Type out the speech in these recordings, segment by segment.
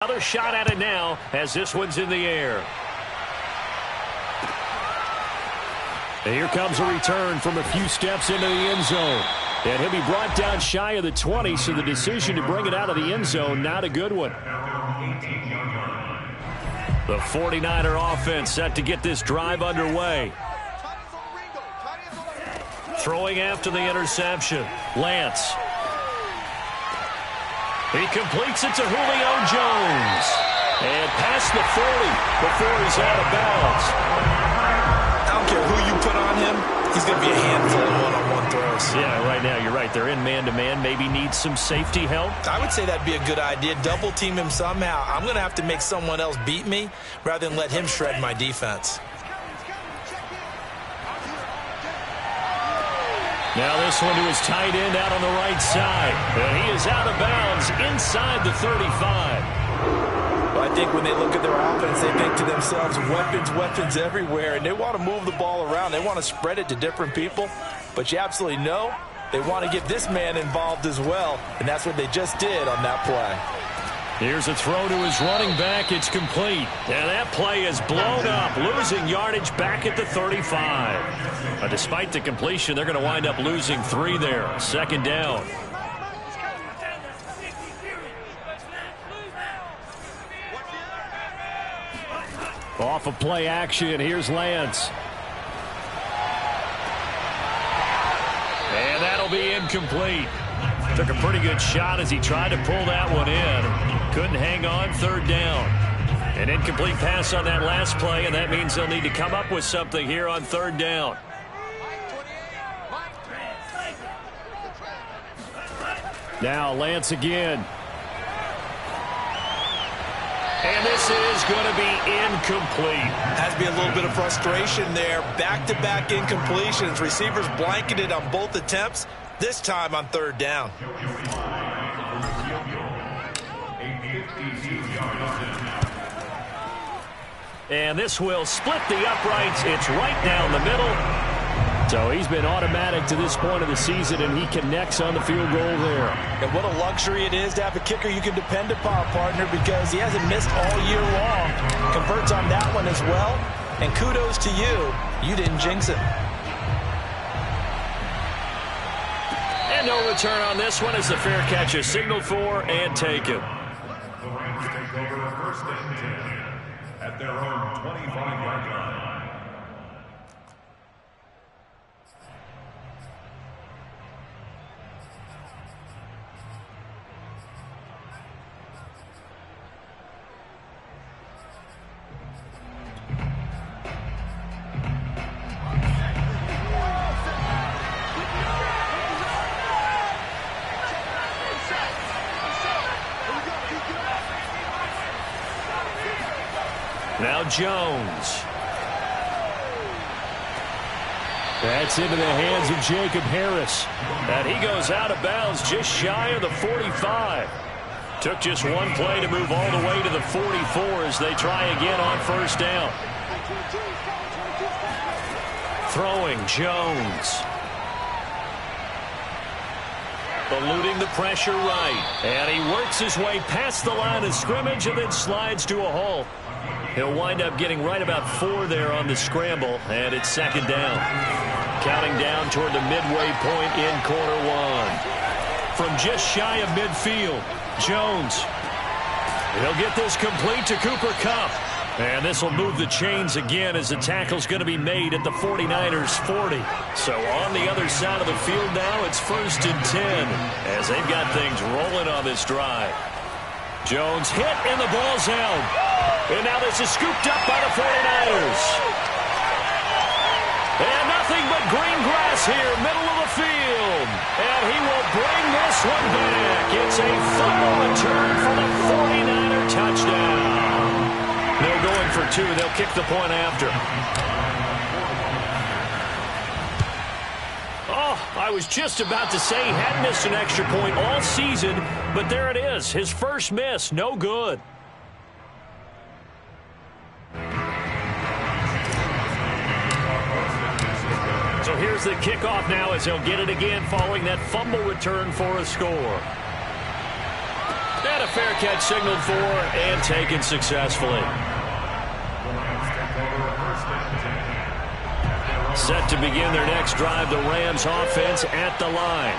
Another shot at it now as this one's in the air. And here comes a return from a few steps into the end zone. And he'll be brought down shy of the 20, so the decision to bring it out of the end zone, not a good one. The 49er offense set to get this drive underway. Throwing after the interception. Lance. He completes it to Julio Jones. And past the 40 before he's out of bounds. I don't care who you put on him. He's going to be a handful of one-on-one throws. Yeah, right now you're right. They're in man-to-man. Maybe needs some safety help. I would say that'd be a good idea. Double team him somehow. I'm going to have to make someone else beat me rather than let him shred my defense. Now this one to his tight end out on the right side. And he is out of bounds inside the 35. Well, I think when they look at their offense, they think to themselves, weapons, weapons everywhere. And they want to move the ball around. They want to spread it to different people. But you absolutely know they want to get this man involved as well. And that's what they just did on that play. Here's a throw to his running back. It's complete. And that play is blown up, losing yardage back at the 35. Despite the completion, they're going to wind up losing 3 there. Second down. Off of play action, here's Lance. And that'll be incomplete. Took a pretty good shot as he tried to pull that one in. Couldn't hang on, third down. An incomplete pass on that last play, and that means they'll need to come up with something here on third down. Now Lance again. And this is going to be incomplete. Has to be a little bit of frustration there. Back-to-back incompletions. Receivers blanketed on both attempts, this time on third down. And this will split the uprights. It's right down the middle. So he's been automatic to this point of the season, and he connects on the field goal there. And what a luxury it is to have a kicker you can depend upon, partner, because he hasn't missed all year long. Converts on that one as well. And kudos to you. You didn't jinx it. And no return on this one as the fair catch is signaled for and taken. The Rams take over the first and 10 at their own 25-yard line. Now Jones. That's into the hands of Jacob Harris. And he goes out of bounds just shy of the 45. Took just one play to move all the way to the 44 as they try again on first down. Throwing Jones. Eluding the pressure right. And he works his way past the line of scrimmage and then slides to a halt. He'll wind up getting right about 4 there on the scramble, and it's second down. Counting down toward the midway point in quarter one. From just shy of midfield, Jones. He'll get this complete to Cooper Kupp. And this will move the chains again as the tackle's going to be made at the 49ers 40. So on the other side of the field now, it's first and 10 as they've got things rolling on this drive. Jones hit and the ball's out. And now this is scooped up by the 49ers. And nothing but green grass here, middle of the field. And he will bring this one back. It's a final return for the 49er touchdown. They're going for 2. They'll kick the point after. Oh, I was just about to say he hadn't missed an extra point all season, but there it is. His first miss, no good. So here's the kickoff now as he'll get it again following that fumble return for a score. And a fair catch signaled for and taken successfully. Set to begin their next drive, the Rams offense at the line.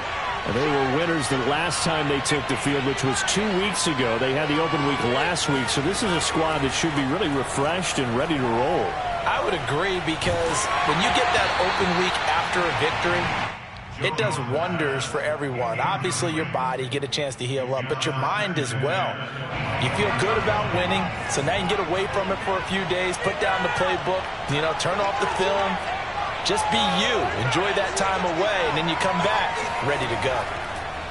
And they were winners the last time they took the field, which was 2 weeks ago. They had the open week last week, so this is a squad that should be really refreshed and ready to roll. I would agree, because when you get that open week after a victory, it does wonders for everyone. Obviously, your body, get a chance to heal up, but your mind as well. You feel good about winning, so now you can get away from it for a few days, put down the playbook, turn off the film. Just be you. Enjoy that time away, and then you come back ready to go.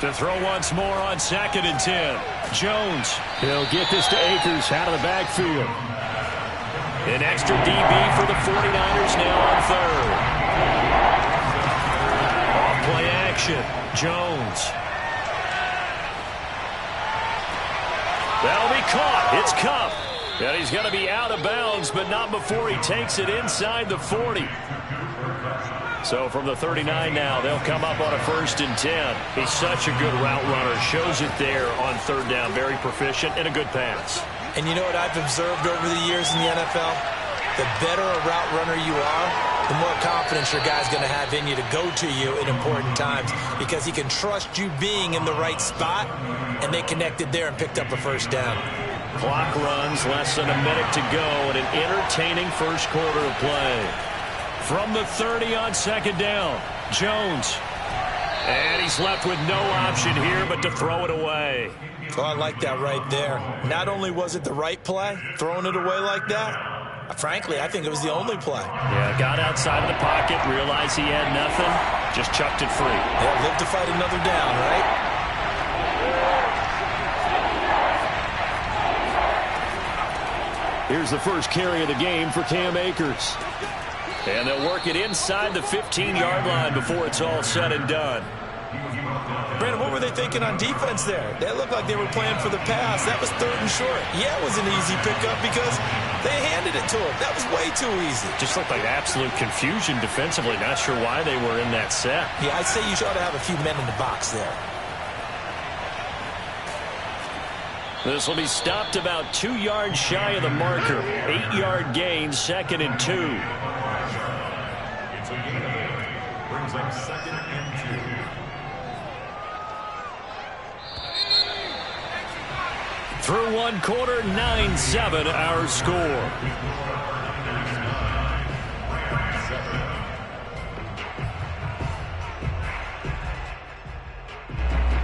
To throw once more on 2nd and 10. Jones. He'll get this to Akers out of the backfield. An extra DB for the 49ers now on 3rd. Off-play action. Jones. That'll be caught. It's Kupp. And he's going to be out of bounds, but not before he takes it inside the 40. So from the 39 now, they'll come up on a 1st and 10. He's such a good route runner. Shows it there on 3rd down. Very proficient and a good pass. And you know what I've observed over the years in the NFL? The better a route runner you are, the more confidence your guy's going to have in you to go to you in important times, because he can trust you being in the right spot, and they connected there and picked up a 1st down. Clock runs, less than a minute to go, and an entertaining first quarter of play. From the 30 on 2nd down, Jones. And he's left with no option here but to throw it away. Oh, I like that right there. Not only was it the right play, throwing it away like that, frankly, I think it was the only play. Yeah, got outside of the pocket, realized he had nothing, just chucked it free. Yeah, live to fight another down, right? Here's the first carry of the game for Cam Akers. And they'll work it inside the 15-yard line before it's all said and done. Brandon, what were they thinking on defense there? They looked like they were playing for the pass. That was 3rd and short. Yeah, it was an easy pickup because they handed it to him. That was way too easy. Just looked like absolute confusion defensively. Not sure why they were in that set. Yeah, I'd say you ought to have a few men in the box there. This will be stopped about 2 yards shy of the marker. 8-yard gain, 2nd and 2. It's a gain of 8. Brings up 2nd and 2. Through 1 quarter, 9-7 our score.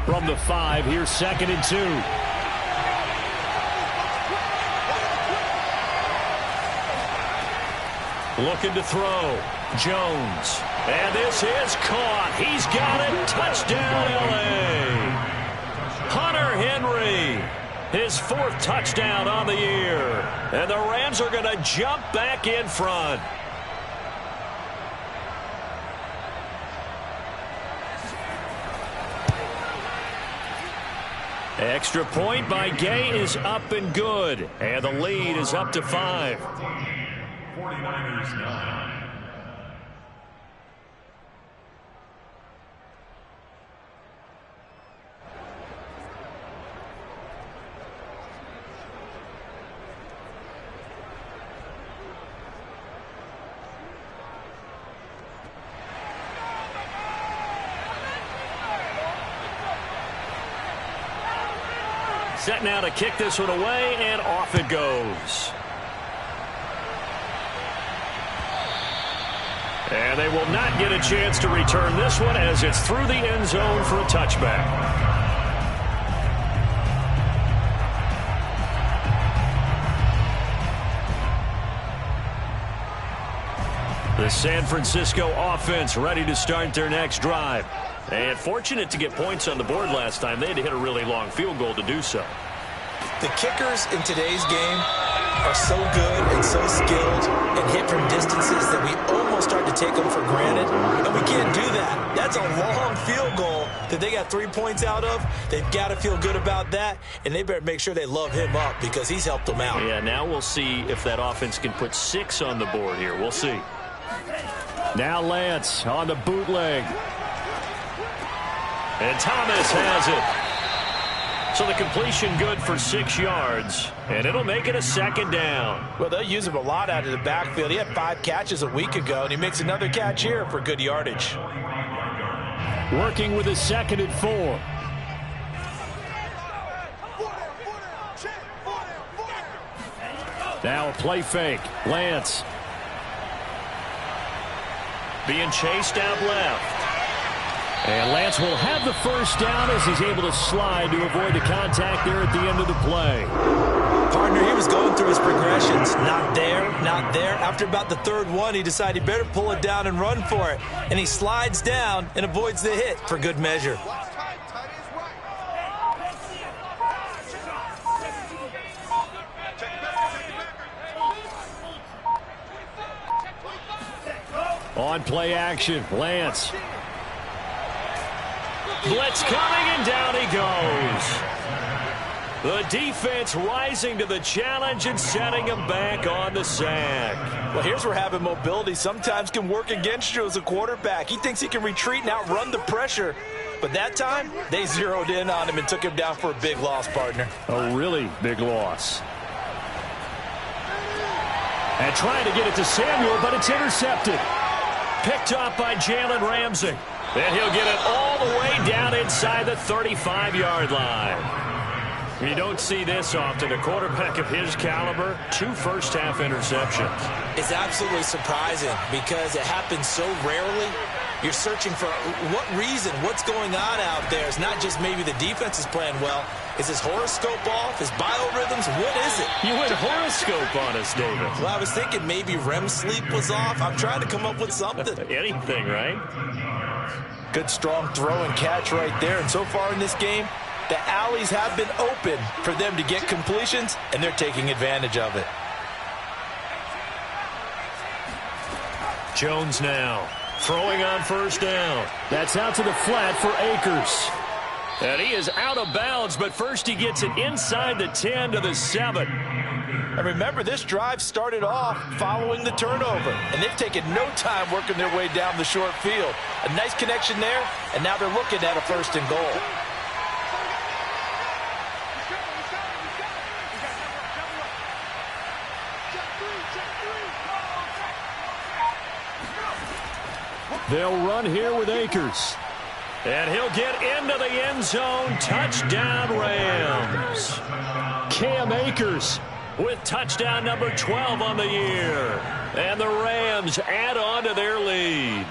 From the 5, here's 2nd and 2. Looking to throw. Jones. And this is caught. He's got it. Touchdown, L.A. Hunter Henry. His 4th touchdown on the year. And the Rams are going to jump back in front. Extra point by Gay is up and good. And the lead is up to 5. 49ers 9. Set now to kick this one away, and off it goes. And they will not get a chance to return this one as it's through the end zone for a touchback. The San Francisco offense ready to start their next drive. And fortunate to get points on the board last time. They had to hit a really long field goal to do so. The kickers in today's game are so good and so skilled and hit from distances that we almost start to take them for granted. And we can't do that. That's a long field goal that they got 3 points out of. They've got to feel good about that, and they better make sure they love him up because he's helped them out. Yeah, now we'll see if that offense can put 6 on the board here. We'll see. Now Lance on the bootleg. And Thomas has it. So the completion good for 6 yards, and it'll make it a 2nd down. Well, they'll use him a lot out of the backfield. He had 5 catches a week ago, and he makes another catch here for good yardage. Working with a 2nd and 4. Now a play fake. Lance. Being chased out left. And Lance will have the 1st down as he's able to slide to avoid the contact there at the end of the play. Partner, he was going through his progressions. Not there, not there. After about the 3rd one, he decided he better pull it down and run for it. And he slides down and avoids the hit for good measure. On play action, Lance. Blitz coming, and down he goes. The defense rising to the challenge and setting him back on the sack. Well, here's where having mobility sometimes can work against you as a quarterback. He thinks he can retreat and outrun the pressure. But that time, they zeroed in on him and took him down for a big loss, partner. A really big loss. And trying to get it to Samuel, but it's intercepted. Picked up by Jalen Ramsey. And he'll get it all the way down inside the 35-yard line. You don't see this often. A quarterback of his caliber, 2 first-half interceptions. It's absolutely surprising because it happens so rarely. You're searching for what reason, what's going on out there. It's not just maybe the defense is playing well. Is his horoscope off? His biorhythms? What is it? You went horoscope on us, David. Well, I was thinking maybe REM sleep was off. I'm trying to come up with something. Anything, right? Good strong throw and catch right there. And so far in this game, the alleys have been open for them to get completions, and they're taking advantage of it. Jones now throwing on 1st down. That's out to the flat for Akers. And he is out of bounds, but first he gets it inside the 10 to the 7. And remember, this drive started off following the turnover, and they've taken no time working their way down the short field. A nice connection there, and now they're looking at a 1st and goal. They'll run here with Akers. And he'll get into the end zone. Touchdown, Rams. Cam Akers with touchdown number 12 on the year. And the Rams add on to their lead.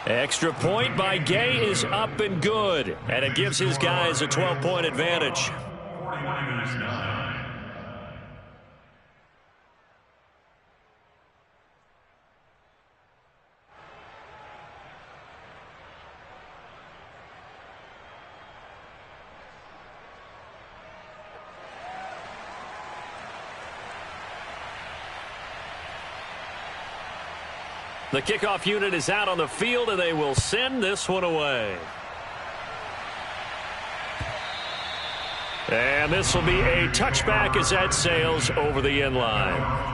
Extra point by Gay is up and good, and it gives his guys a 12-point advantage. 49ers 9. The kickoff unit is out on the field, and they will send this one away. And this will be a touchback as that sails over the end line.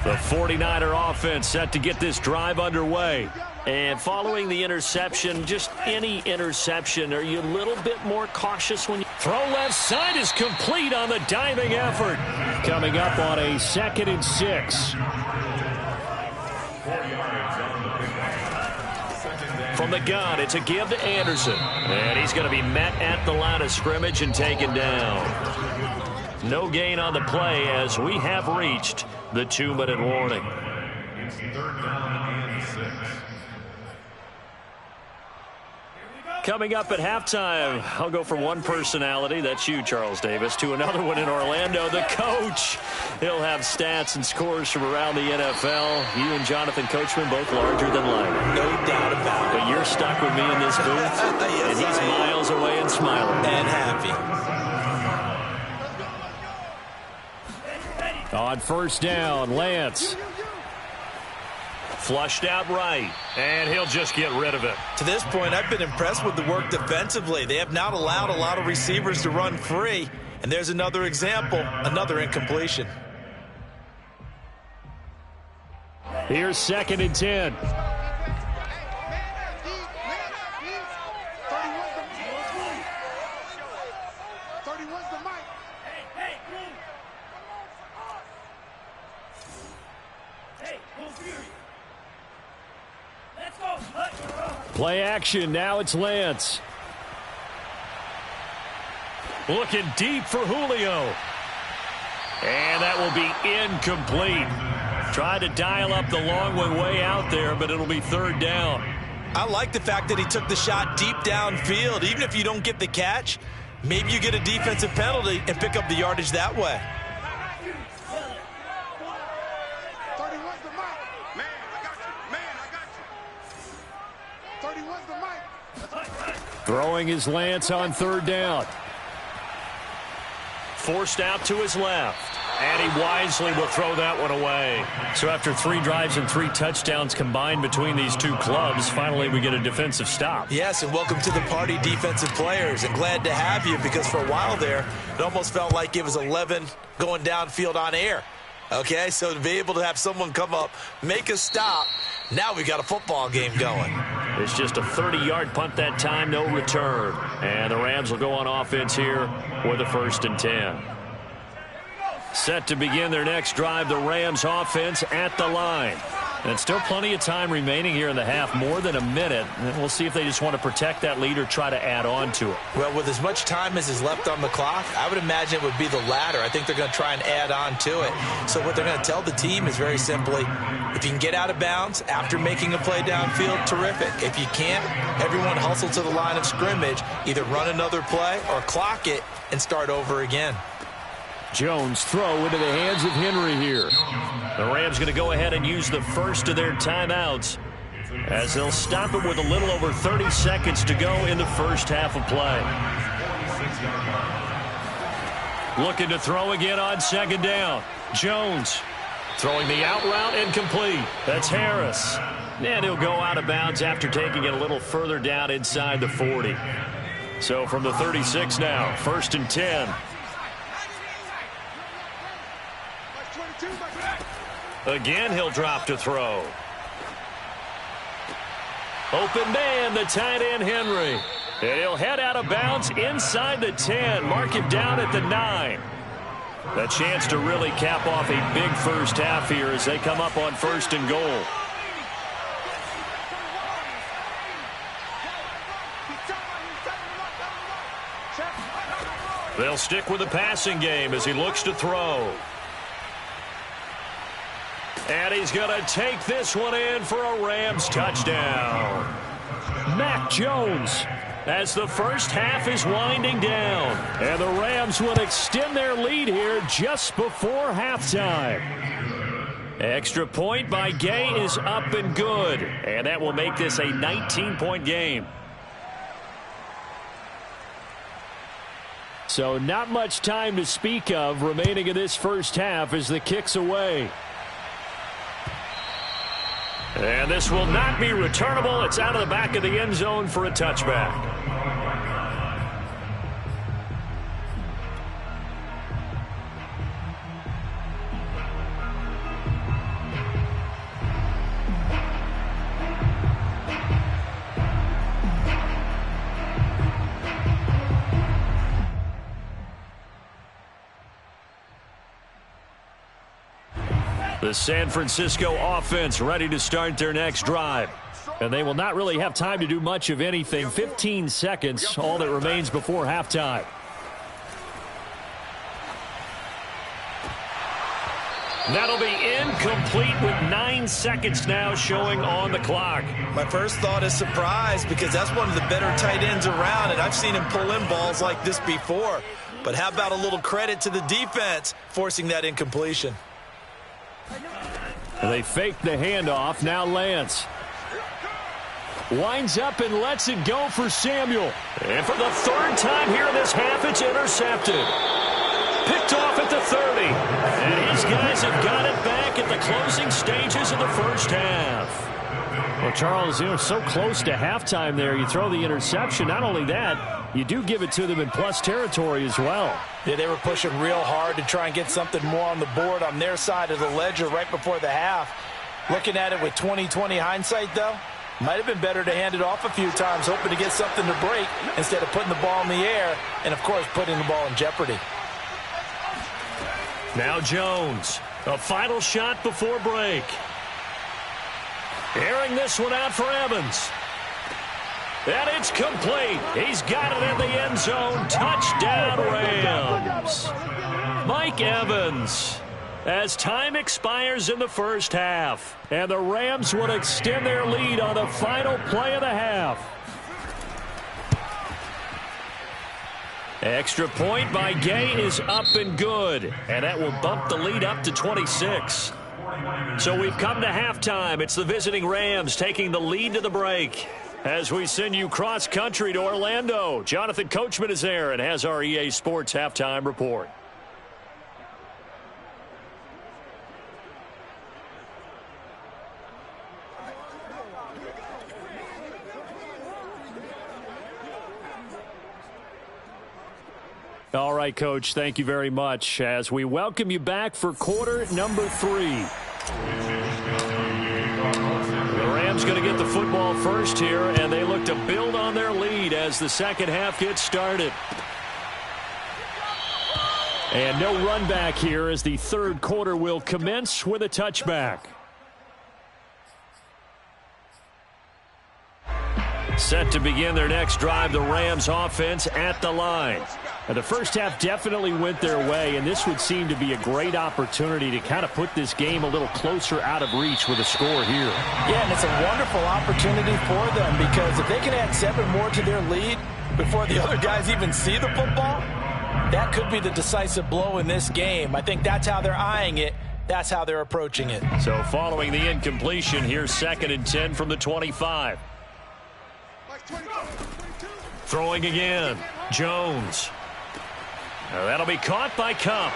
The 49er offense set to get this drive underway. And following the interception, just any interception, are you a little bit more cautious when you throw left side is complete on the diving effort. Coming up on a 2nd and 6. 4 yards on the pickup. From the gun, it's a give to Anderson. And he's going to be met at the line of scrimmage and taken down. No gain on the play as we have reached the 2-minute warning. It's 3rd down and 6. Coming up at halftime, I'll go from one personality, that's you, Charles Davis, to another one in Orlando, the coach. He'll have stats and scores from around the NFL. You and Jonathan Coachman both larger than life. No doubt about it. But more stuck with me in this booth. Yes, and he's miles away and smiling. And happy. On first down, Lance. Flushed out right, and he'll just get rid of it. To this point, I've been impressed with the work defensively. They have not allowed a lot of receivers to run free. And there's another example, another incompletion. Here's 2nd and 10. Play action, now it's Lance. Looking deep for Julio. And that will be incomplete. Tried to dial up the long one way out there, but it'll be 3rd down. I like the fact that he took the shot deep downfield. Even if you don't get the catch, maybe you get a defensive penalty and pick up the yardage that way. Throwing his Lance on 3rd down. Forced out to his left. And he wisely will throw that one away. So after 3 drives and 3 touchdowns combined between these two clubs, finally we get a defensive stop. Yes, and welcome to the party, defensive players. And glad to have you, because for a while there, it almost felt like it was 11 going downfield on air. Okay, so to be able to have someone come up, make a stop, now we got a football game going. It's just a 30-yard punt that time, no return. And the Rams will go on offense here with a 1st and 10. Set to begin their next drive, the Rams offense at the line. And still plenty of time remaining here in the half, more than a minute. And we'll see if they just want to protect that lead or try to add on to it. Well, with as much time as is left on the clock, I would imagine it would be the latter. I think they're going to try and add on to it. So what they're going to tell the team is very simply, if you can get out of bounds after making a play downfield, terrific. If you can't, everyone hustle to the line of scrimmage, either run another play or clock it and start over again. Jones throw into the hands of Henry here. The Rams going to go ahead and use the first of their timeouts as they'll stop it with a little over 30 seconds to go in the first half of play. Looking to throw again on 2nd down. Jones throwing the out route incomplete. That's Harris. And he'll go out of bounds after taking it a little further down inside the 40. So from the 36 now, 1st and 10. Again, he'll drop to throw. Open man, the tight end, Henry. And he'll head out of bounds inside the 10. Mark him down at the 9. A chance to really cap off a big first half here as they come up on 1st and goal. They'll stick with the passing game as he looks to throw. And he's going to take this one in for a Rams touchdown. Mac Jones as the first half is winding down. And the Rams will extend their lead here just before halftime. Extra point by Gay is up and good. And that will make this a 19-point game. So not much time to speak of remaining in this first half as the kick's away. And this will not be returnable. It's out of the back of the end zone for a touchback. The San Francisco offense ready to start their next drive. And they will not really have time to do much of anything. 15 seconds, all that remains before halftime. That'll be incomplete with 9 seconds now showing on the clock. My first thought is surprise, because that's one of the better tight ends around, and I've seen him pull in balls like this before. But how about a little credit to the defense forcing that incompletion? They fake the handoff. Now Lance. Winds up and lets it go for Samuel. And for the third time here in this half, it's intercepted. Picked off at the 30. And his guys have got it back at the closing stages of the first half. Well, Charles, so close to halftime there. You throw the interception. Not only that, you do give it to them in plus territory as well. Yeah, they were pushing real hard to try and get something more on the board on their side of the ledger right before the half. Looking at it with 20/20 hindsight, though, might have been better to hand it off a few times, hoping to get something to break instead of putting the ball in the air and, of course, putting the ball in jeopardy. Now Jones, a final shot before break. Airing this one out for Evans. And it's complete. He's got it in the end zone. Touchdown, Rams. Mike Evans. As time expires in the first half, and the Rams would extend their lead on the final play of the half. Extra point by Gay is up and good, and that will bump the lead up to 26. So we've come to halftime. It's the visiting Rams taking the lead to the break. As we send you cross-country to Orlando, Jonathan Coachman is there and has our EA Sports halftime report. All right, Coach, thank you very much as we welcome you back for quarter number 3. The Rams going to get the football first here, and they look to build on their lead as the second half gets started. And no run back here as the third quarter will commence with a touchback. Set to begin their next drive, the Rams offense at the line. Now, the first half definitely went their way, and this would seem to be a great opportunity to kind of put this game a little closer out of reach with a score here. Yeah, and it's a wonderful opportunity for them because if they can add 7 more to their lead before the other guys even see the football, that could be the decisive blow in this game. I think that's how they're eyeing it. That's how they're approaching it. So following the incompletion, here's 2nd and 10 from the 25. Throwing again, Jones. Now that'll be caught by Cup.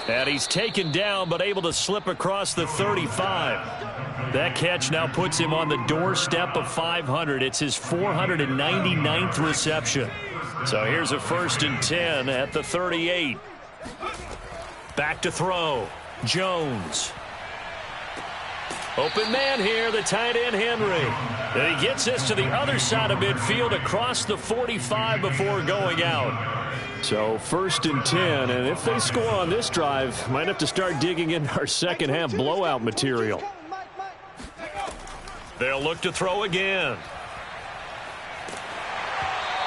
And he's taken down but able to slip across the 35. That catch now puts him on the doorstep of 500. It's his 499th reception. So here's a 1st and 10 at the 38. Back to throw. Jones. Open man here, the tight end Henry. And he gets this to the other side of midfield across the 45 before going out. So 1st and 10, and if they score on this drive, might have to start digging in our second half blowout material. They'll look to throw again.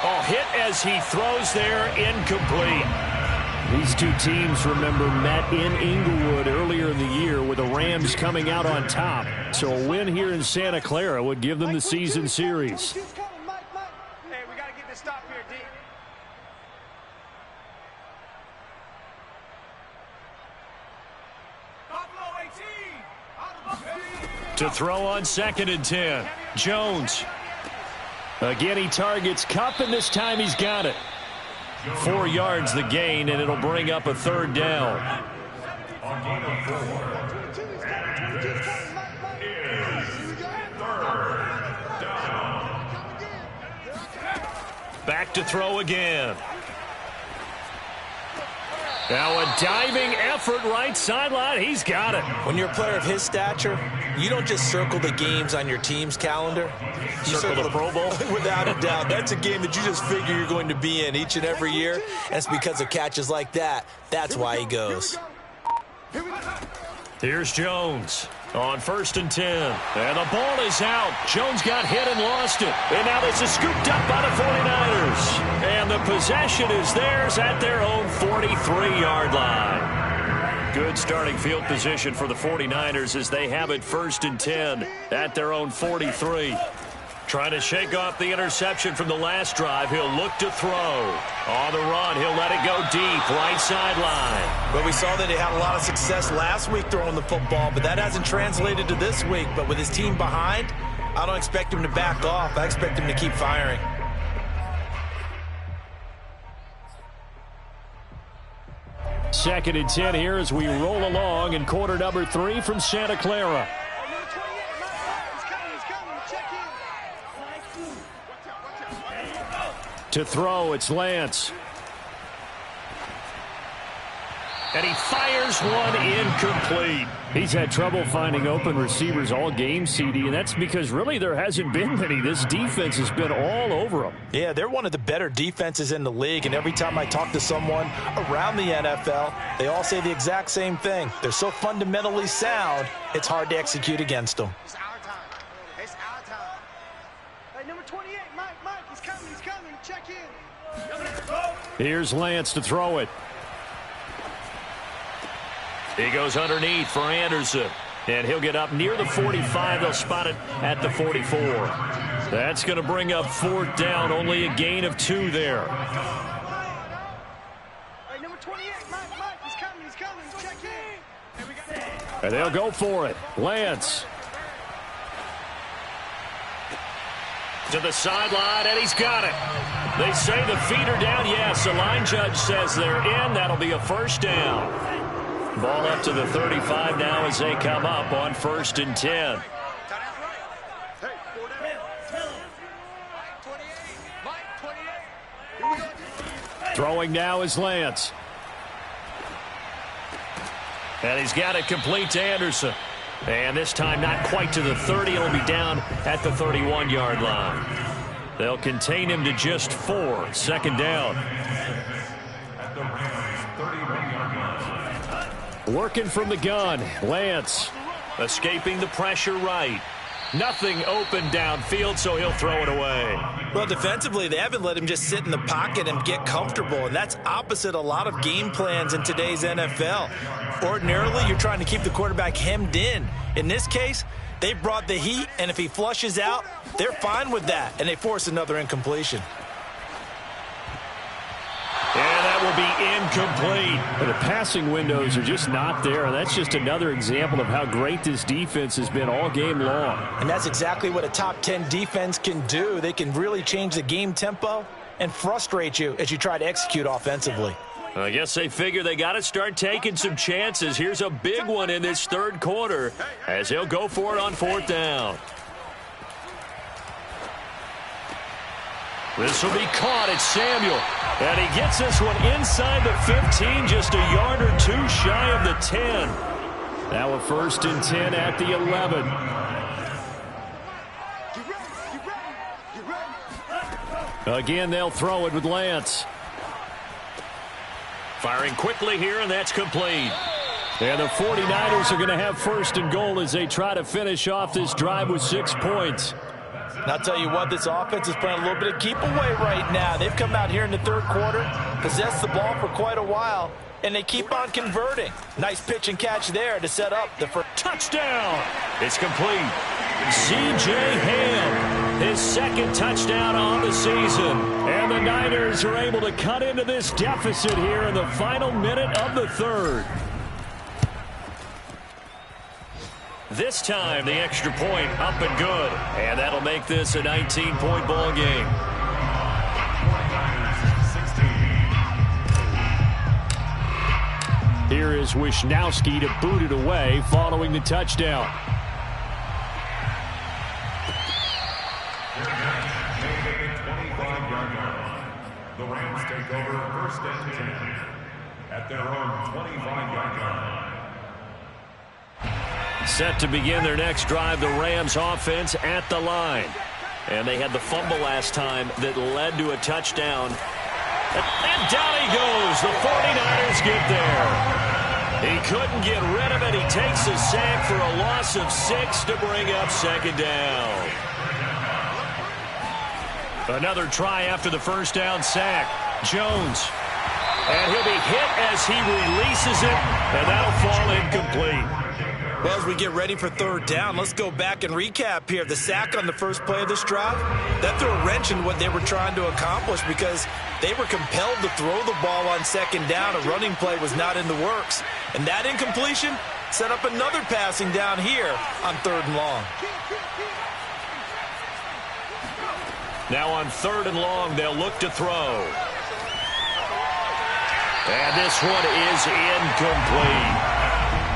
Oh, hit as he throws there, incomplete. These two teams, remember, met in Inglewood earlier in the year with the Rams coming out on top. So a win here in Santa Clara would give them the season series. Hey, we got to get this stop here, D. To throw on 2nd and 10. Jones. Again, he targets Cup, and this time he's got it. 4 yards the gain, and it'll bring up a 3rd down. On gain of 4. This is 3rd down. Back to throw again. Now a diving effort right sideline. He's got it. When you're a player of his stature, you don't just circle the games on your team's calendar. You Circle the Pro Bowl? Without a doubt. That's a game that you just figure you're going to be in each and every year. And it's because of catches like that. That's why he goes. Here's Jones on 1st and 10. And the ball is out. Jones got hit and lost it. And now this is scooped up by the 49ers. And the possession is theirs at their own 43-yard line. Good starting field position for the 49ers as they have it 1st and 10 at their own 43. Trying to shake off the interception from the last drive. He'll look to throw. On the run, he'll let it go deep, right sideline. But we saw that he had a lot of success last week throwing the football, but that hasn't translated to this week. But with his team behind, I don't expect him to back off. I expect him to keep firing. Second and 10 here as we roll along in quarter number 3 from Santa Clara. To throw, it's Lance. And he fires one incomplete. He's had trouble finding open receivers all game, CD, and that's because really there hasn't been many. This defense has been all over them. Yeah, they're one of the better defenses in the league, and every time I talk to someone around the NFL, they all say the exact same thing. They're so fundamentally sound, it's hard to execute against them. It's our time. It's our time. Hey, number 28, Mike, he's coming. Check in. Here's Lance to throw it. He goes underneath for Anderson, and he'll get up near the 45. They'll spot it at the 44. That's going to bring up fourth down, only a gain of 2 there. Hey, number 28, Mike, he's coming. Check in. And they'll go for it. Lance. To the sideline, and he's got it. They say the feet are down. Yes, the line judge says they're in. That'll be a first down. Ball up to the 35 now as they come up on 1st and 10. Throwing now is Lance. And he's got it complete to Anderson. And this time not quite to the 30. It'll be down at the 31-yard line. They'll contain him to just 4. 2nd down. Working from the gun, Lance. Escaping the pressure right. Nothing open downfield, so he'll throw it away. Well, defensively, they haven't let him just sit in the pocket and get comfortable, and that's opposite a lot of game plans in today's NFL. Ordinarily, you're trying to keep the quarterback hemmed in. In this case, they brought the heat, and if he flushes out, they're fine with that, and they force another incompletion. And that will be incomplete. The passing windows are just not there. And that's just another example of how great this defense has been all game long. And that's exactly what a top 10 defense can do. They can really change the game tempo and frustrate you as you try to execute offensively. I guess they figure they got to start taking some chances. Here's a big one in this 3rd quarter as he'll go for it on 4th down. This will be caught. It's Samuel. And he gets this one inside the 15, just a yard or 2 shy of the 10. Now a 1st and 10 at the 11. Again, they'll throw it with Lance. Firing quickly here, and that's complete. And the 49ers are going to have 1st and goal as they try to finish off this drive with 6 points. And I'll tell you what, this offense is playing a little bit of keep away right now. They've come out here in the 3rd quarter, possessed the ball for quite a while, and they keep on converting. Nice pitch and catch there to set up the first touchdown. It's complete. C.J. Ham, his 2nd touchdown on the season. And the Niners are able to cut into this deficit here in the final minute of the 3rd. This time, the extra point up and good. And that'll make this a 19-point ball game. Here is Wisnowski to boot it away following the touchdown. The Rams take over 1st and 10 at their own 25-yard line. Set to begin their next drive, the Rams offense at the line. And they had the fumble last time that led to a touchdown. And down he goes. The 49ers get there. He couldn't get rid of it. He takes a sack for a loss of 6 to bring up 2nd down. Another try after the 1st down sack. Jones. And he'll be hit as he releases it. And that'll fall incomplete. Well, as we get ready for 3rd down, let's go back and recap here. The sack on the first play of this drive, that threw a wrench in what they were trying to accomplish because they were compelled to throw the ball on 2nd down. A running play was not in the works. And that incompletion set up another passing down here on 3rd and long. Now on 3rd and long, they'll look to throw. And this one is incomplete.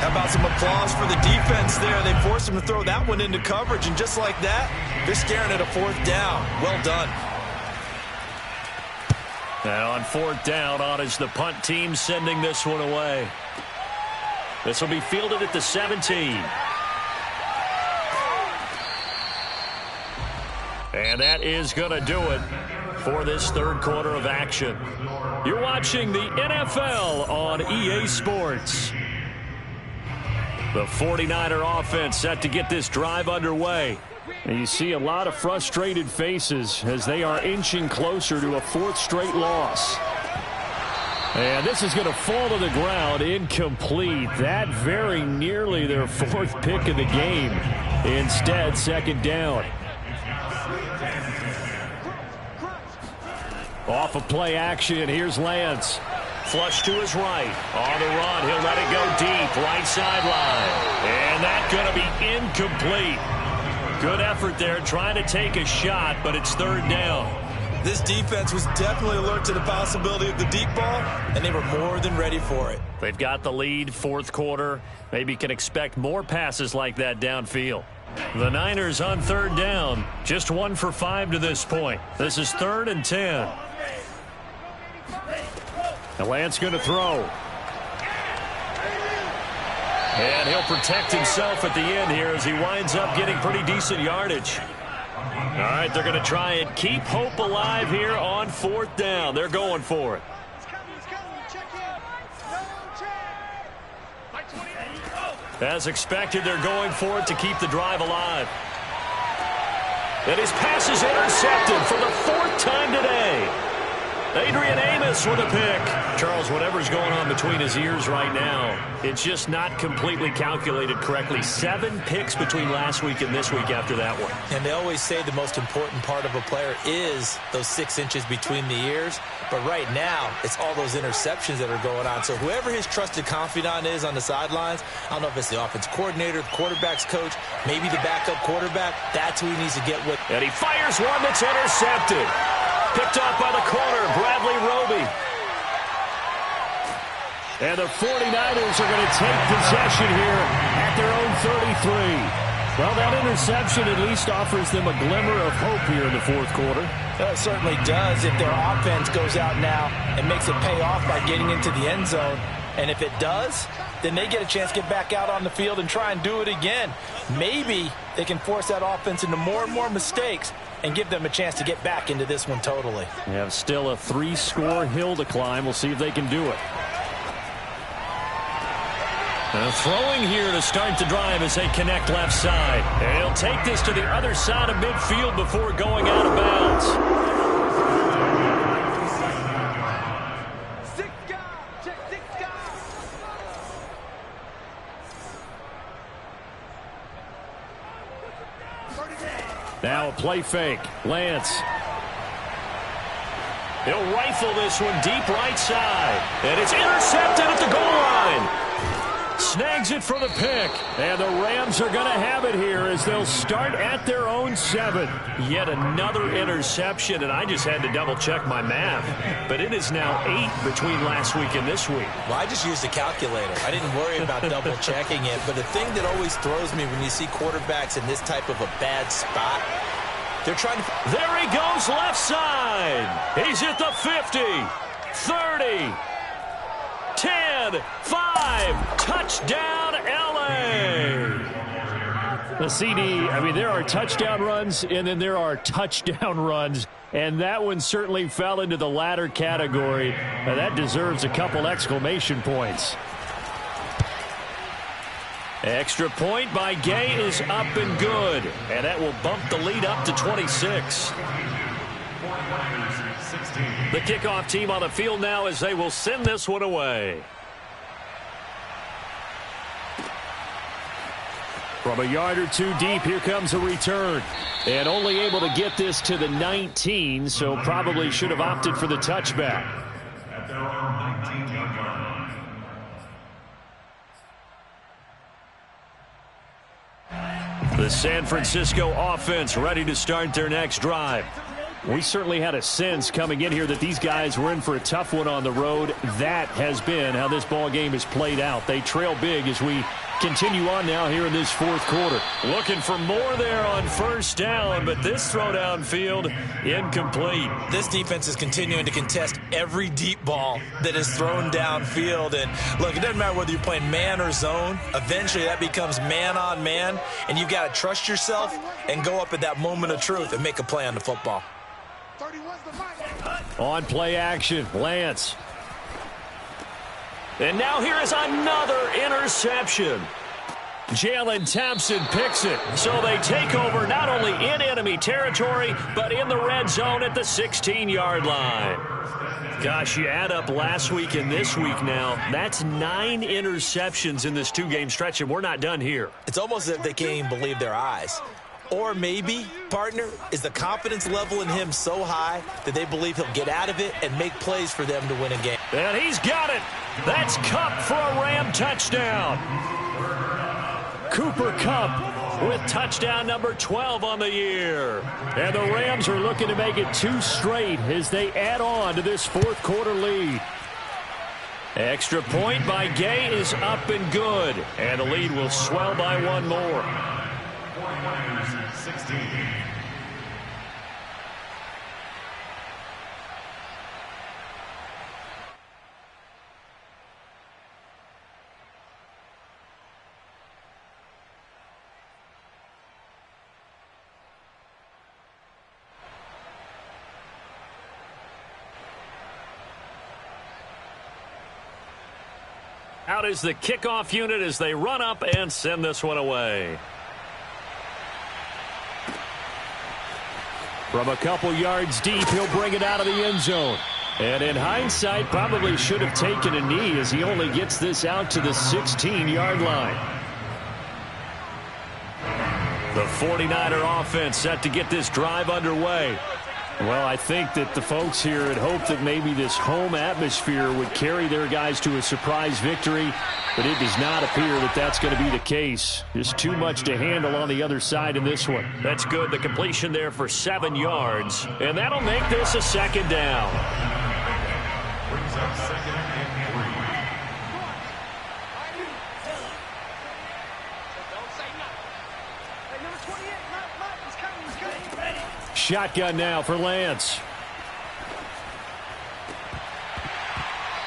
How about some applause for the defense there? They forced him to throw that one into coverage, and just like that, they're staring at a 4th down. Well done. Now on 4th down, on is the punt team sending this one away. This will be fielded at the 17. And that is going to do it for this 3rd quarter of action. You're watching the NFL on EA Sports. The 49er offense set to get this drive underway. And you see a lot of frustrated faces as they are inching closer to a 4th straight loss. And this is going to fall to the ground, incomplete. That very nearly their 4th pick of the game. Instead, 2nd down. Off of play action, here's Lance. Flush to his right. On the run, he'll let it go deep, right sideline. And that's going to be incomplete. Good effort there, trying to take a shot, but it's 3rd down. This defense was definitely alert to the possibility of the deep ball, and they were more than ready for it. They've got the lead, 4th quarter. Maybe can expect more passes like that downfield. The Niners on 3rd down, just 1 for 5 to this point. This is 3rd and 10. And Lance going to throw. And he'll protect himself at the end here as he winds up getting pretty decent yardage. All right, they're going to try and keep hope alive here on 4th down. They're going for it. As expected, they're going for it to keep the drive alive. And his pass is intercepted for the 4th time today. Adrian Amos with a pick. Charles, whatever's going on between his ears right now, it's just not completely calculated correctly. 7 picks between last week and this week after that one. And they always say the most important part of a player is those 6 inches between the ears. But right now, it's all those interceptions that are going on. So whoever his trusted confidant is on the sidelines, I don't know if it's the offense coordinator, the quarterback's coach, maybe the backup quarterback, that's who he needs to get with. And he fires one that's intercepted. Picked up by the corner, Bradley Roby. And the 49ers are going to take possession here at their own 33. Well, that interception at least offers them a glimmer of hope here in the 4th quarter. It certainly does if their offense goes out now and makes it pay off by getting into the end zone. And if it does, then they get a chance to get back out on the field and try and do it again. Maybe they can force that offense into more and more mistakes and give them a chance to get back into this one totally. They have still a 3-score hill to climb. We'll see if they can do it. Throwing here to start the drive as they connect left side. And he'll take this to the other side of midfield before going out of bounds. 6 guys, check 6 guys. Now a play fake. Lance. He'll rifle this one deep right side. And it's intercepted at the goal line. Snags it for the pick. And the Rams are going to have it here as they'll start at their own 7. Yet another interception, and I just had to double-check my math. But it is now 8 between last week and this week. Well, I just used a calculator. I didn't worry about double-checking it. But the thing that always throws me when you see quarterbacks in this type of a bad spot, they're trying to... There he goes left side. He's at the 50, 30, 10, 5, touchdown, L.A. The CD, I mean, there are touchdown runs, and then there are touchdown runs, and that one certainly fell into the latter category. Now, that deserves a couple exclamation points. Extra point by Gay is up and good, and that will bump the lead up to 26. The kickoff team on the field now as they will send this one away. From a yard or two deep, here comes a return. And only able to get this to the 19, so probably should have opted for the touchback. At their own 19-yard line. The San Francisco offense ready to start their next drive. We certainly had a sense coming in here that these guys were in for a tough one on the road. That has been how this ball game has played out. They trail big as we continue on now here in this fourth quarter. Looking for more there on first down, but this throw downfield incomplete. This defense is continuing to contest every deep ball that is thrown downfield. And look, it doesn't matter whether you're playing man or zone. Eventually that becomes man on man, and you've got to trust yourself and go up at that moment of truth and make a play on the football. On play action, Lance. And now here is another interception. Jalen Thompson picks it. So they take over not only in enemy territory, but in the red zone at the 16-yard line. Gosh, you add up last week and this week now, that's 9 interceptions in this two-game stretch, and we're not done here. It's almost as if they can't even believe their eyes. Or maybe, partner, is the confidence level in him so high that they believe he'll get out of it and make plays for them to win a game. And he's got it. That's Kupp for a Ram touchdown. Cooper Kupp with touchdown number 12 on the year. And the Rams are looking to make it 2 straight as they add on to this fourth quarter lead. Extra point by Gay is up and good. And the lead will swell by 1 more. 16. Out is the kickoff unit as they run up and send this one away. From a couple yards deep, he'll bring it out of the end zone. And in hindsight, probably should have taken a knee as he only gets this out to the 16-yard line. The 49er offense set to get this drive underway. Well, I think that the folks here had hoped that maybe this home atmosphere would carry their guys to a surprise victory, but it does not appear that that's going to be the case. Just too much to handle on the other side in this one. That's good. The completion there for 7 yards, and that'll make this a second down. Brings up second and 3. Hey, number 28, Mike, he's coming. Shotgun now for Lance.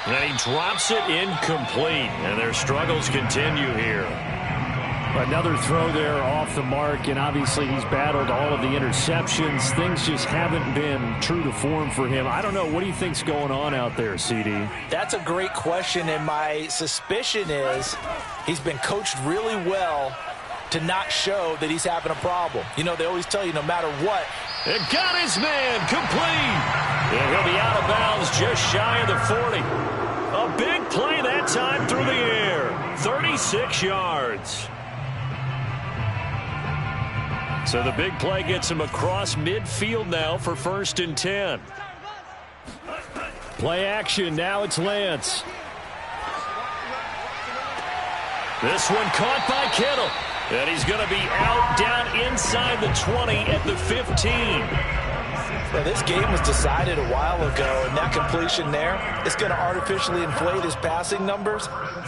And he drops it incomplete, and their struggles continue here. Another throw there off the mark, and obviously he's battled all of the interceptions. Things just haven't been true to form for him. I don't know. What do you think's going on out there, CD? That's a great question, and my suspicion is he's been coached really well to not show that he's having a problem. You know, they always tell you no matter what. And got his man complete. And he'll be out of bounds just shy of the 40. A big play that time through the air. 36 yards. So the big play gets him across midfield now for 1st and 10. Play action. Now it's Lance. This one caught by Kittle. And he's going to be out down inside the 20 at the 15. Well, this game was decided a while ago, and that completion there is going to artificially inflate his passing numbers.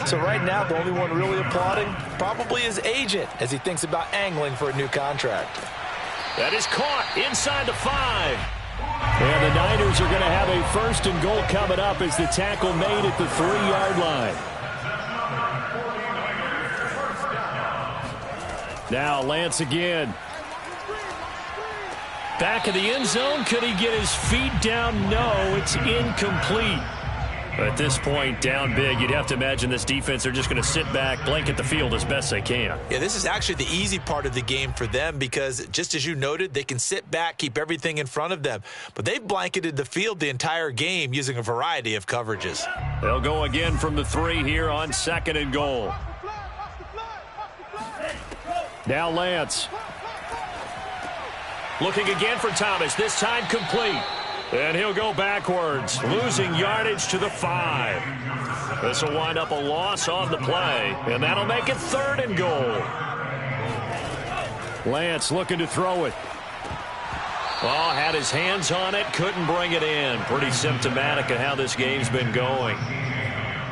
So right now, the only one really applauding probably his agent as he thinks about angling for a new contract. That is caught inside the 5. And the Niners are going to have a 1st and goal coming up as the tackle made at the 3-yard line. Now Lance again. Back of the end zone. Could he get his feet down? No, it's incomplete. At this point, down big, you'd have to imagine this defense are just going to sit back, blanket the field as best they can. Yeah, this is actually the easy part of the game for them because, just as you noted, they can sit back, keep everything in front of them. But they've blanketed the field the entire game using a variety of coverages. They'll go again from the 3 here on 2nd and goal. Now Lance. Looking again for Thomas, this time complete. And he'll go backwards, losing yardage to the 5. This will wind up a loss on the play, and that'll make it 3rd and goal. Lance looking to throw it. Oh, had his hands on it, couldn't bring it in. Pretty symptomatic of how this game's been going.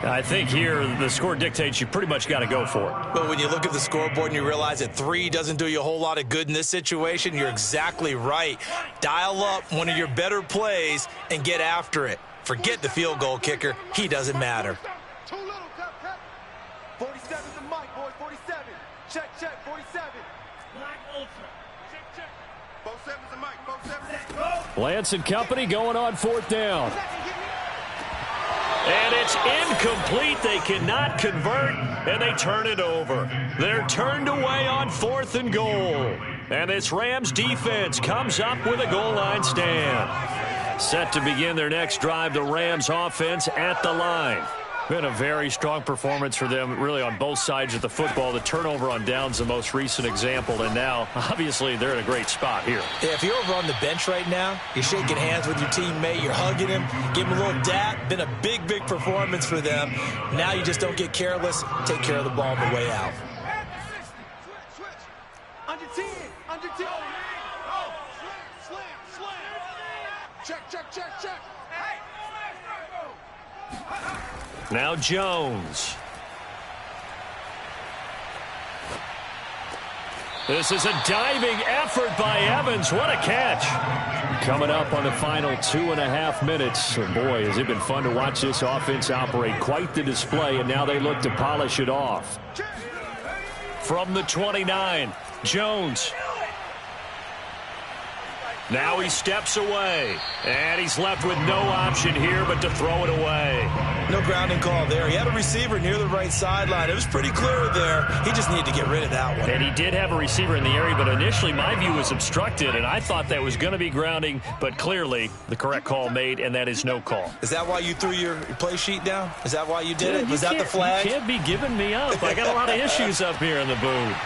I think here the score dictates you pretty much got to go for it. But when you look at the scoreboard and you realize that 3 doesn't do you a whole lot of good in this situation, you're exactly right. Dial up one of your better plays and get after it. Forget the field goal kicker. He doesn't matter. Too little, tap. 47's the mic, boys. 47. Check, 47. Mike Ultra. Check. 47's the mic. 47. Lance and company going on 4th down. And it's incomplete. They cannot convert, and they turn it over. They're turned away on 4th and goal. And this Rams defense comes up with a goal line stand. Set to begin their next drive, the Rams offense at the line. Been a very strong performance for them, really, on both sides of the football. The turnover on downs, the most recent example, and now, obviously, they're in a great spot here. Yeah, if you're over on the bench right now, you're shaking hands with your teammate, you're hugging him, give him a little dap. Been a big performance for them. Now you just don't get careless. Take care of the ball on the way out. Switch. Under 10. Oh, slam. Check. Now Jones. This is a diving effort by Evans. What a catch. Coming up on the final 2.5 minutes. Oh boy, has it been fun to watch this offense operate. Quite the display, and now they look to polish it off. From the 29, Jones. Now he steps away, and he's left with no option here but to throw it away. No grounding call there. He had a receiver near the right sideline. It was pretty clear there. He just needed to get rid of that one. And he did have a receiver in the area, but initially my view was obstructed, and I thought that was going to be grounding, but clearly the correct call made, and that is no call. Is that why you threw your play sheet down? Is that why you did it? Was that the flag? You can't be giving me up. I got a lot of issues up here in the booth.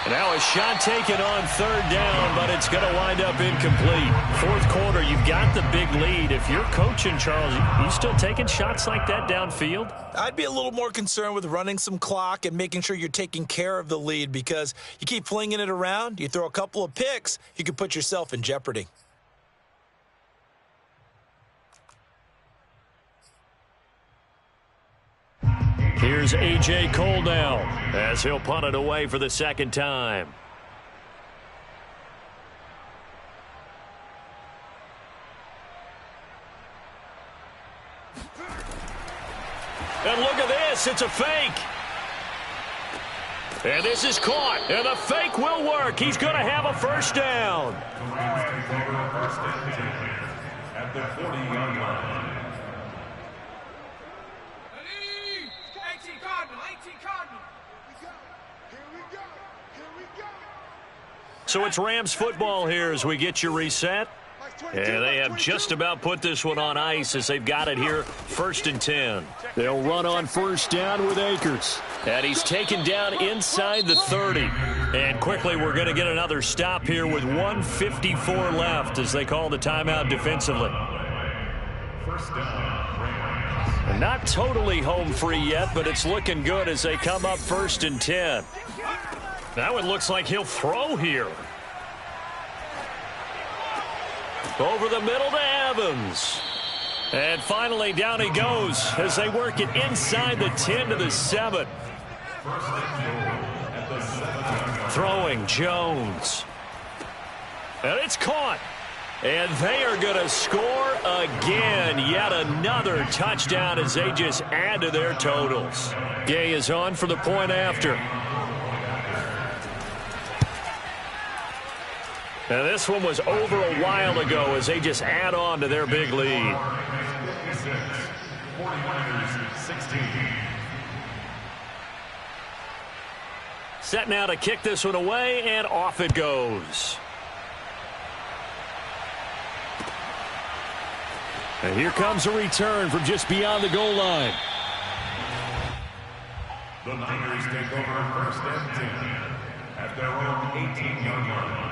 Now a shot taken on 3rd down, but it's going to wind up incomplete. 4th quarter, you've got the big lead. If you're coaching, Charles, you still taking shots like that downfield? I'd be a little more concerned with running some clock and making sure you're taking care of the lead, because you keep flinging it around, you throw a couple of picks, you could put yourself in jeopardy. Here's A.J. Cole now as he'll punt it away for the 2nd time. And look at this. It's a fake. And this is caught. And the fake will work. He's going to have a 1st down. At the 40-yard line. So it's Rams football here as we get you reset. And they have just about put this one on ice as they've got it here, 1st and 10. They'll run on 1st down with Akers. And he's taken down inside the 30. And quickly we're going to get another stop here with 1:54 left as they call the timeout defensively. 1st down, Rams. Not totally home free yet, but it's looking good as they come up 1st and 10. Now it looks like he'll throw here. Over the middle to Evans. And finally down he goes as they work it inside the 10 to the 7. Throwing Jones. And it's caught. And they are going to score again. Yet another touchdown as they just add to their totals. Gay is on for the point after. And this one was over a while ago as they just add on to their big lead. 16. Set now to kick this one away, and off it goes. And here comes a return from just beyond the goal line. The Niners take over 1st and 10 at their own 18-yard line.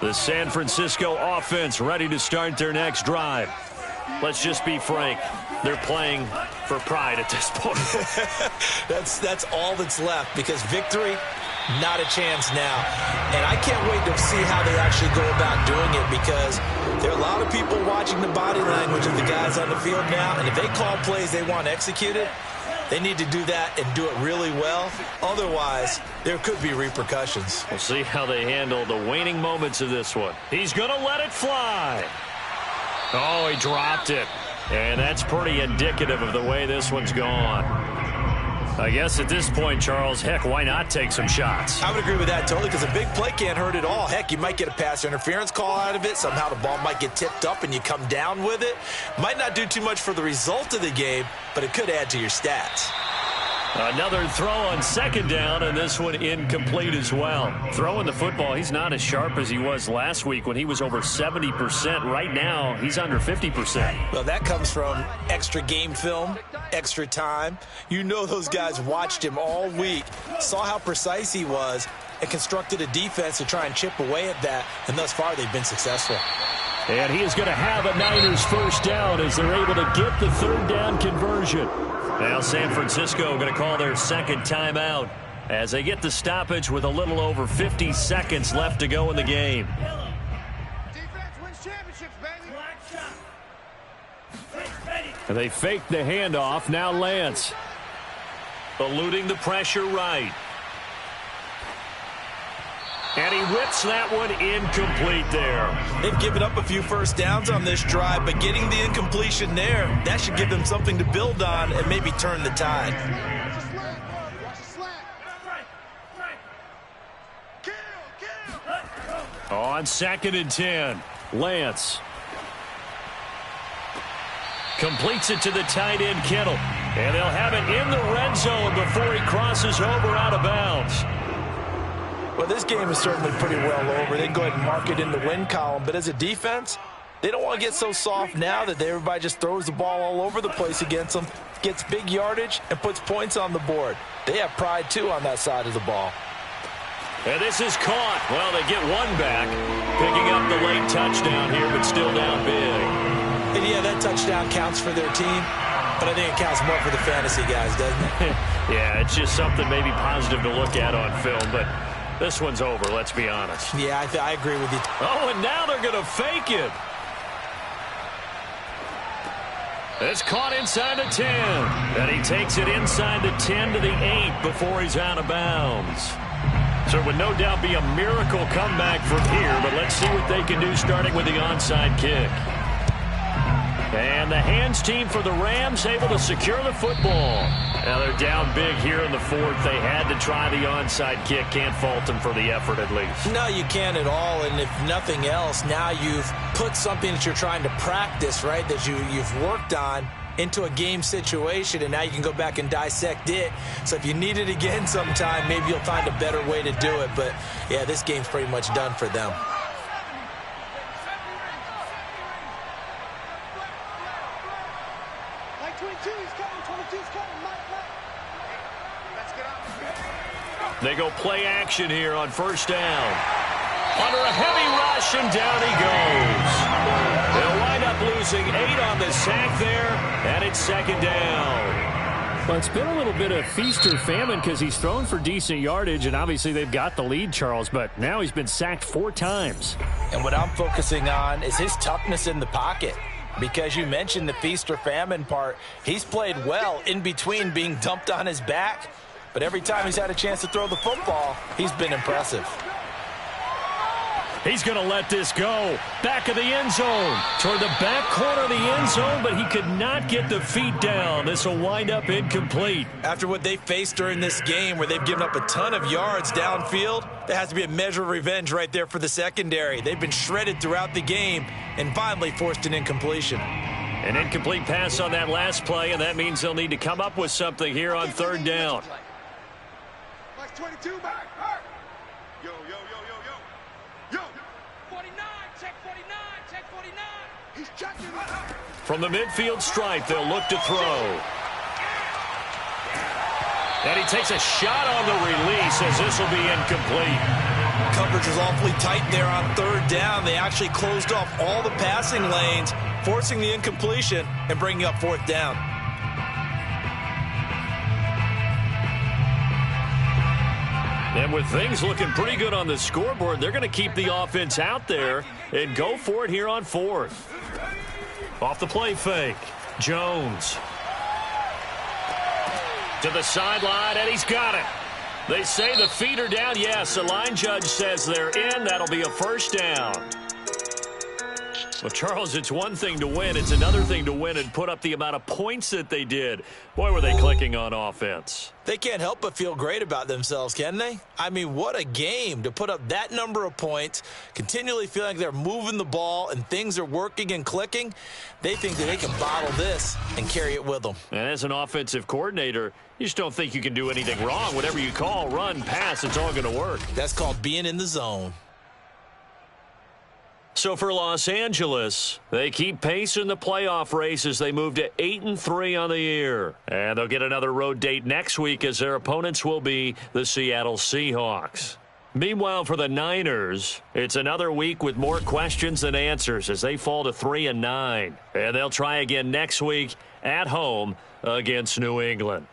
The San Francisco offense ready to start their next drive. Let's just be frank. They're playing for pride at this point. That's all that's left, because victory, not a chance now. And I can't wait to see how they actually go about doing it, because there are a lot of people watching the body language of the guys on the field now, and if they call plays they want executed, they need to do that and do it really well. Otherwise, there could be repercussions. We'll see how they handle the waning moments of this one. He's going to let it fly. Oh, he dropped it. And that's pretty indicative of the way this one's gone. I guess at this point, Charles, heck, why not take some shots? I would agree with that totally, because a big play can't hurt at all. Heck, you might get a pass interference call out of it. Somehow the ball might get tipped up and you come down with it. Might not do too much for the result of the game, but it could add to your stats. Another throw on second down, and this one incomplete as well. Throwing the football, he's not as sharp as he was last week when he was over 70%. Right now, he's under 50%. Well, that comes from extra game film, extra time. You know those guys watched him all week, saw how precise he was, and constructed a defense to try and chip away at that, and thus far they've been successful. And he is going to have a Niners first down as they're able to get the third down conversion. Now San Francisco going to call their second timeout as they get the stoppage with a little over 50 seconds left to go in the game. Defense wins championships, baby. And they fake the handoff. Now Lance. Eluding the pressure right. And he whips that one incomplete there. They've given up a few first downs on this drive, but getting the incompletion there, that should give them something to build on and maybe turn the tide. On 2nd and 10, Lance. Completes it to the tight end, Kittle. And they'll have it in the red zone before he crosses over out of bounds. Well, this game is certainly pretty well over. They can go ahead and mark it in the win column. But as a defense, they don't want to get so soft now that everybody just throws the ball all over the place against them, gets big yardage, and puts points on the board. They have pride, too, on that side of the ball. And this is caught. Well, they get one back, picking up the late touchdown here, but still down big. And, yeah, that touchdown counts for their team, but I think it counts more for the fantasy guys, doesn't it? Yeah, it's just something maybe positive to look at on film, but this one's over, let's be honest. Yeah, I agree with you. Oh, and now they're going to fake it. It's caught inside the 10. And he takes it inside the 10 to the 8 before he's out of bounds. So it would no doubt be a miracle comeback from here, but let's see what they can do starting with the onside kick. And the hands team for the Rams able to secure the football. Now they're down big here in the fourth. They had to try the onside kick. Can't fault them for the effort at least. No, you can't at all. And if nothing else, now you've put something that you're trying to practice, right, that you've worked on into a game situation, and now you can go back and dissect it. So if you need it again sometime, maybe you'll find a better way to do it. But, yeah, this game's pretty much done for them. They go play action here on first down. Under a heavy rush, and down he goes. They'll wind up losing 8 on the sack there, and it's second down. Well, it's been a little bit of feast or famine because he's thrown for decent yardage, and obviously they've got the lead, Charles, but now he's been sacked 4 times. And what I'm focusing on is his toughness in the pocket. Because you mentioned the feast or famine part, he's played well in between being dumped on his back. But every time he's had a chance to throw the football, he's been impressive. He's going to let this go. Back of the end zone. Toward the back corner of the end zone, but he could not get the feet down. This will wind up incomplete. After what they faced during this game where they've given up a ton of yards downfield, there has to be a measure of revenge right there for the secondary. They've been shredded throughout the game and finally forced an incompletion. An incomplete pass on that last play, and that means they'll need to come up with something here on third down. 22 back. Yo, yo, yo, yo, yo. Yo. 49, check 49, check 49. He's checking. From the midfield stripe, they'll look to throw. And he takes a shot on the release as this will be incomplete. Coverage was awfully tight there on third down. They actually closed off all the passing lanes, forcing the incompletion and bringing up fourth down. And with things looking pretty good on the scoreboard, they're going to keep the offense out there and go for it here on fourth. Off the play fake, Jones. To the sideline, and he's got it. They say the feet are down. Yes, the line judge says they're in. That'll be a first down. Well, Charles, it's one thing to win. It's another thing to win and put up the amount of points that they did. Boy, were they clicking on offense. They can't help but feel great about themselves, can they? I mean, what a game to put up that number of points, continually feeling like they're moving the ball and things are working and clicking. They think that they can bottle this and carry it with them. And as an offensive coordinator, you just don't think you can do anything wrong. Whatever you call, run, pass, it's all going to work. That's called being in the zone. So for Los Angeles, they keep pace in the playoff race as they move to 8-3 on the year. And they'll get another road date next week as their opponents will be the Seattle Seahawks. Meanwhile, for the Niners, it's another week with more questions than answers as they fall to 3-9. And they'll try again next week at home against New England.